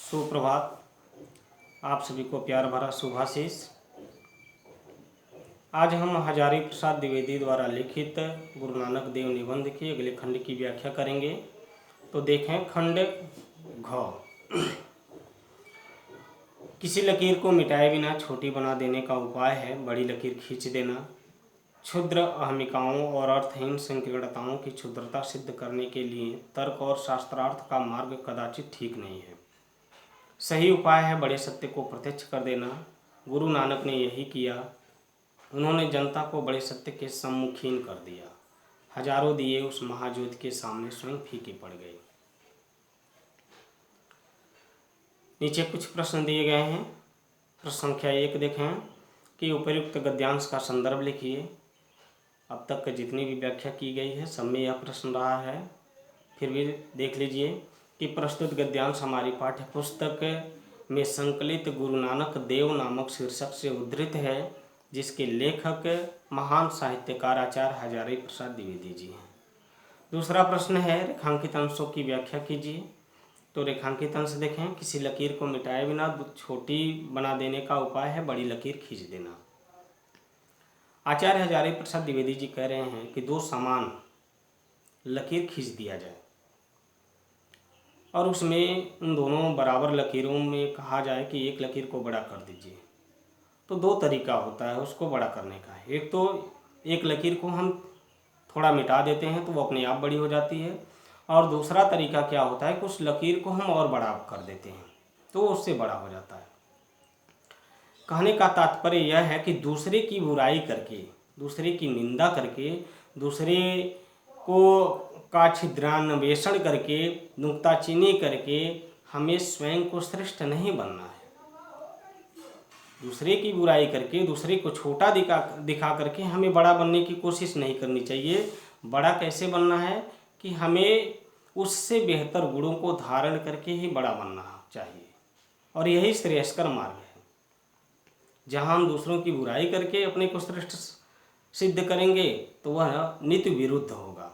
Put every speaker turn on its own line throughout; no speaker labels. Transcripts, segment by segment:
सुप्रभात। आप सभी को प्यार भरा शुभाशीष। आज हम हजारी प्रसाद द्विवेदी द्वारा लिखित गुरु नानक देव निबंध के अगले खंड की व्याख्या करेंगे। तो देखें खंड घ। किसी लकीर को मिटाए बिना छोटी बना देने का उपाय है बड़ी लकीर खींच देना। क्षुद्र अहमिकाओं और अर्थहीन संकीर्णताओं की क्षुद्रता सिद्ध करने के लिए तर्क और शास्त्रार्थ का मार्ग कदाचित ठीक नहीं है। सही उपाय है बड़े सत्य को प्रत्यक्ष कर देना। गुरु नानक ने यही किया। उन्होंने जनता को बड़े सत्य के सम्मुखीन कर दिया। हजारों दिए उस महाज्योति के सामने स्वयं फीके पड़ गए। नीचे कुछ प्रश्न दिए गए हैं। प्रश्न संख्या 1 देखें कि उपयुक्त गद्यांश का संदर्भ लिखिए। अब तक जितनी भी व्याख्या की गई है सब में यह प्रश्न रहा है। फिर भी देख लीजिए कि प्रस्तुत गद्यांश हमारी पाठ्य पुस्तक में संकलित गुरु नानक देव नामक शीर्षक से उद्धृत है, जिसके लेखक महान साहित्यकार आचार्य हजारी प्रसाद द्विवेदी जी हैं। दूसरा प्रश्न है रेखांकित अंशों की व्याख्या कीजिए। तो रेखांकित अंश देखें, किसी लकीर को मिटाए बिना छोटी बना देने का उपाय है बड़ी लकीर खींच देना। आचार्य हजारी प्रसाद द्विवेदी जी कह रहे हैं कि दो समान लकीर खींच दिया जाए और उसमें उन दोनों बराबर लकीरों में कहा जाए कि एक लकीर को बड़ा कर दीजिए। तो दो तरीका होता है उसको बड़ा करने का। एक तो एक लकीर को हम थोड़ा मिटा देते हैं तो वो अपने आप बड़ी हो जाती है, और दूसरा तरीका क्या होता है कि उस लकीर को हम और बड़ा कर देते हैं तो उससे बड़ा हो जाता है। कहने का तात्पर्य यह है कि दूसरे की बुराई करके, दूसरे की निंदा करके, दूसरे को का छिद्रान्वेषण करके, नुक्ताचीनी करके हमें स्वयं को श्रेष्ठ नहीं बनना है। दूसरे की बुराई करके, दूसरे को छोटा दिखा करके हमें बड़ा बनने की कोशिश नहीं करनी चाहिए। बड़ा कैसे बनना है कि हमें उससे बेहतर गुणों को धारण करके ही बड़ा बनना चाहिए, और यही श्रेयस्कर मार्ग है। जहाँ हम दूसरों की बुराई करके अपने को श्रेष्ठ सिद्ध करेंगे तो वह नित्य विरुद्ध होगा।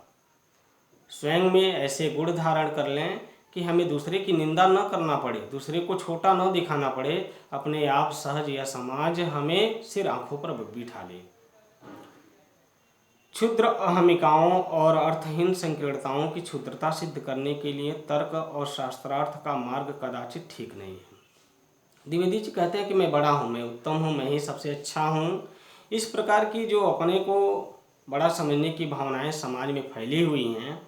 स्वयं में ऐसे गुण धारण कर लें कि हमें दूसरे की निंदा न करना पड़े, दूसरे को छोटा न दिखाना पड़े, अपने आप सहज या समाज हमें सिर आंखों पर बिठा ले। क्षुद्र अहमिकाओं और अर्थहीन संकीर्णताओं की क्षुद्रता सिद्ध करने के लिए तर्क और शास्त्रार्थ का मार्ग कदाचित ठीक नहीं है। द्विवेदी जी कहते हैं कि मैं बड़ा हूँ, मैं उत्तम हूँ, मैं ही सबसे अच्छा हूँ। इस प्रकार की जो अपने को बड़ा समझने की भावनाएं समाज में फैली हुई हैं,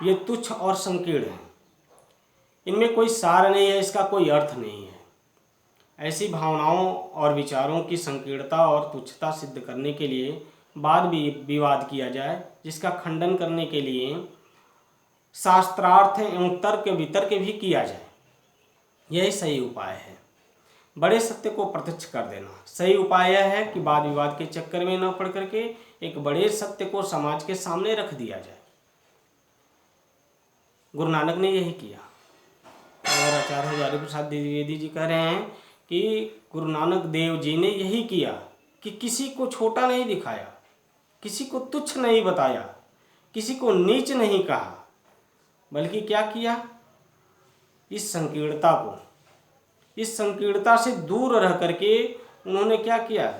ये तुच्छ और संकीर्ण हैं। इनमें कोई सार नहीं है, इसका कोई अर्थ नहीं है। ऐसी भावनाओं और विचारों की संकीर्णता और तुच्छता सिद्ध करने के लिए वाद विवाद किया जाए, जिसका खंडन करने के लिए शास्त्रार्थ एवं तर्क वितर्क भी किया जाए, यही सही उपाय है। बड़े सत्य को प्रत्यक्ष कर देना सही उपाय यह है कि वाद विवाद के चक्कर में न पड़ करके एक बड़े सत्य को समाज के सामने रख दिया जाए। गुरु नानक ने यही किया, और आचार्य हजारी प्रसाद द्विवेदी जी कह रहे हैं कि गुरु नानक देव जी ने यही किया कि किसी को छोटा नहीं दिखाया, किसी को तुच्छ नहीं बताया, किसी को नीच नहीं कहा, बल्कि क्या किया, इस संकीर्णता से दूर रह करके उन्होंने क्या किया,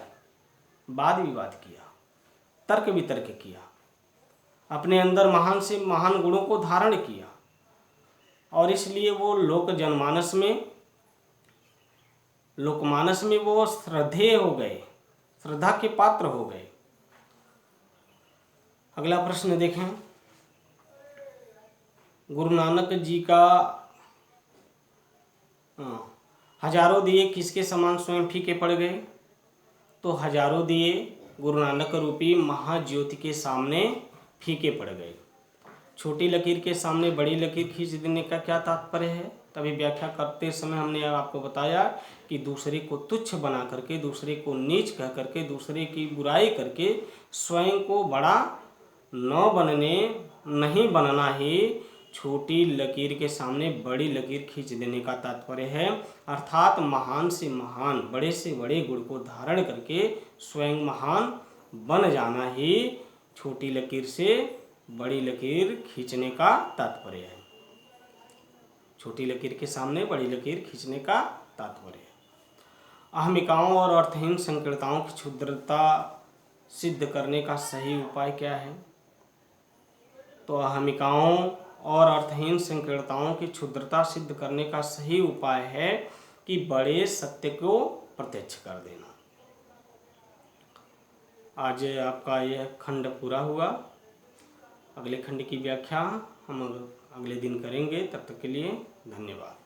वाद विवाद किया, तर्क वितर्क किया, अपने अंदर महान से महान गुणों को धारण किया, और इसलिए वो लोकमानस में वो श्रद्धेय हो गए, श्रद्धा के पात्र हो गए। अगला प्रश्न देखें, गुरु नानक जी का हजारों दिए किसके समान स्वयं फीके पड़ गए। तो हजारों दिए गुरु नानक रूपी महाज्योति के सामने फीके पड़ गए। छोटी लकीर के सामने बड़ी लकीर खींच देने का क्या तात्पर्य है। तभी व्याख्या करते समय हमने आपको बताया कि दूसरे को तुच्छ बना करके, दूसरे को नीच कह करके, दूसरे की बुराई करके स्वयं को बड़ा नहीं बनना ही छोटी लकीर के सामने बड़ी लकीर खींच देने का तात्पर्य है। अर्थात महान से महान, बड़े से बड़े गुण को धारण करके स्वयं महान बन जाना ही छोटी लकीर से बड़ी लकीर खींचने का तात्पर्य है। छोटी लकीर के सामने बड़ी लकीर खींचने का तात्पर्य है। अहमिकाओं और अर्थहीन संकीर्णताओं की क्षुद्रता सिद्ध करने का सही उपाय क्या है? तो अहमिकाओं और अर्थहीन संकीर्णताओं की क्षुद्रता सिद्ध करने का सही उपाय है कि बड़े सत्य को प्रत्यक्ष कर देना। आज आपका यह खंड पूरा हुआ। अगले खंड की व्याख्या हम अगले दिन करेंगे। तब तक के लिए धन्यवाद।